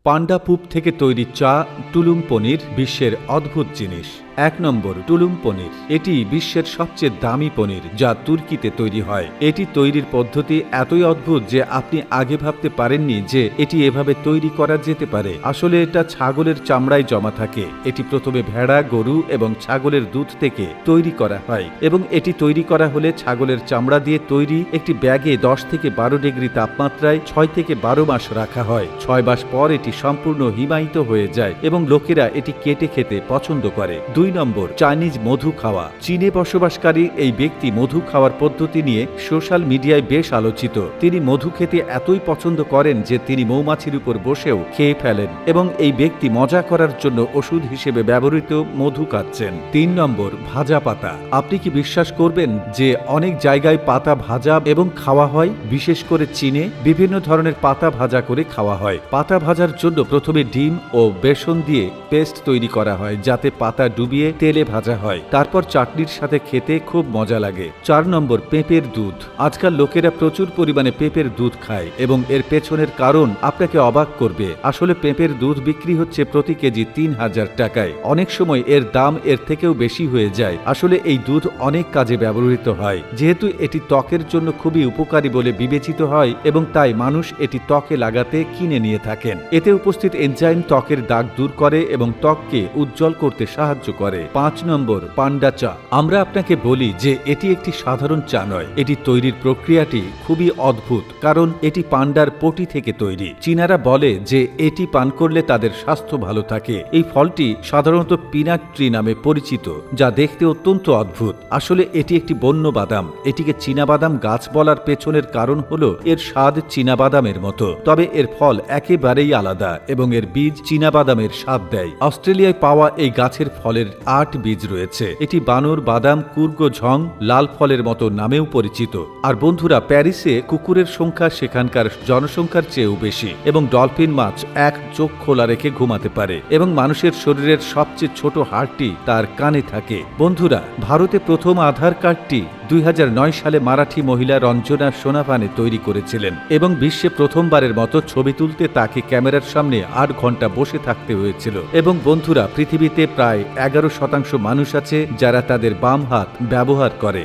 পান্ডা পুপ থেকে তৈরি চা টুলুং পনির বিশ্বের অদ্ভুত জিনিস। ১ নম্বর, টুলুং পনির। এটি বিশ্বের সবচেয়ে দামি পনির, যা তুর্কিতে তৈরি হয়। এটি তৈরির পদ্ধতি এতই অদ্ভুত যে আপনি আগে ভাবতে পারেননি যে এটি এভাবে তৈরি করা যেতে পারে। আসলে এটা ছাগলের চামড়ায় জমা থাকে। এটি প্রথমে ভেড়া, গরু এবং ছাগলের দুধ থেকে তৈরি করা হয় এবং এটি তৈরি করা হলে ছাগলের চামড়া দিয়ে তৈরি একটি ব্যাগে ১০ থেকে ১২ ডিগ্রি তাপমাত্রায় ৬ থেকে ১২ মাস রাখা হয়। ৬ মাস পর এটি সম্পূর্ণ হিমায়িত হয়ে যায় এবং লোকেরা এটি কেটে খেতে পছন্দ করে। ২ নম্বর, চাইনিজ মধু খাওয়া। চীনে বসবাসকারী এই ব্যক্তি মধু খাওয়ার পদ্ধতি নিয়ে সোশ্যাল মিডিয়ায় বেশ আলোচিত। তিনি মধু খেতে এতই পছন্দ করেন যে তিনি মৌমাছির উপর বসেও খেয়ে ফেলেন এবং এই ব্যক্তি মজা করার জন্য ওষুধ হিসেবে ব্যবহৃত মধু খাচ্ছেন। ৩ নম্বর, ভাজা পাতা। আপনি কি বিশ্বাস করবেন যে অনেক জায়গায় পাতা ভাজা এবং খাওয়া হয়? বিশেষ করে চীনে বিভিন্ন ধরনের পাতা ভাজা করে খাওয়া হয়। পাতা ভাজার জন্য প্রথমে ডিম ও বেসন দিয়ে পেস্ট তৈরি করা হয়, যাতে পাতা ডুবিয়ে তেলে ভাজা হয়। তারপর চাটনির সাথে খেতে খুব মজা লাগে। ৪ নম্বর, পেঁপের দুধ। আজকাল লোকেরা প্রচুর পরিমাণে পেঁপের দুধ খায় এবং এর পেছনের কারণ আপনাকে অবাক করবে। আসলে পেঁপের দুধ বিক্রি হচ্ছে প্রতি কেজি ৩,০০০ টাকায়। অনেক সময় এর দাম এর থেকেও বেশি হয়ে যায়। আসলে এই দুধ অনেক কাজে ব্যবহৃত হয়। যেহেতু এটি ত্বকের জন্য খুবই উপকারী বলে বিবেচিত হয় এবং তাই মানুষ এটি ত্বকে লাগাতে কিনে নিয়ে থাকেন। এতে উপস্থিত এনজাইম ত্বকের দাগ দূর করে এবং ত্বককে উজ্জ্বল করতে সাহায্য করে। ৫ নম্বর, পান্ডা চা। আমরা আপনাকে বলি যে এটি একটি সাধারণ চা নয়। এটি তৈরির প্রক্রিয়াটি খুবই অদ্ভুত, কারণ এটি পান্ডার পটি থেকে তৈরি। চীনারা বলে যে এটি পান করলে তাদের স্বাস্থ্য ভালো থাকে। এই ফলটি সাধারণত পিনাট ট্রি নামে পরিচিত, যা দেখতে অত্যন্ত অদ্ভুত। আসলে এটি একটি বন্য বাদাম। এটিকে চীনাবাদাম গাছ বলার পেছনের কারণ হলো এর স্বাদ চীনাবাদামের মতো, তবে এর ফল একেবারেই আলাদা এবং এর বীজ চীনাবাদামের স্বাদ দেয়। অস্ট্রেলিয়ায় পাওয়া এই গাছের ফলের ৮ বীজ রয়েছে। এটি বানর বাদাম, কুর্গো ঝং, লাল ফলের মতো নামেও পরিচিত। আর বন্ধুরা, প্যারিসে কুকুরের সংখ্যা সেখানকার জনসংখ্যার চেয়েও বেশি এবং ডলফিন মাছ এক চোখ খোলা রেখে ঘুমাতে পারে এবং মানুষের শরীরের সবচেয়ে ছোট হাড়টি তার কানে থাকে। বন্ধুরা, ভারতে প্রথম আধার কার্ডটি ২০০৯ সালে মারাঠি মহিলা রঞ্জনা সোনাভানে তৈরি করেছিলেন এবং বিশ্বে প্রথমবারের মতো ছবি তুলতে তাকে ক্যামেরার সামনে ৮ ঘন্টা বসে থাকতে হয়েছিল। এবং বন্ধুরা, পৃথিবীতে প্রায় ১১% মানুষ আছে যারা তাদের বাম হাত ব্যবহার করে।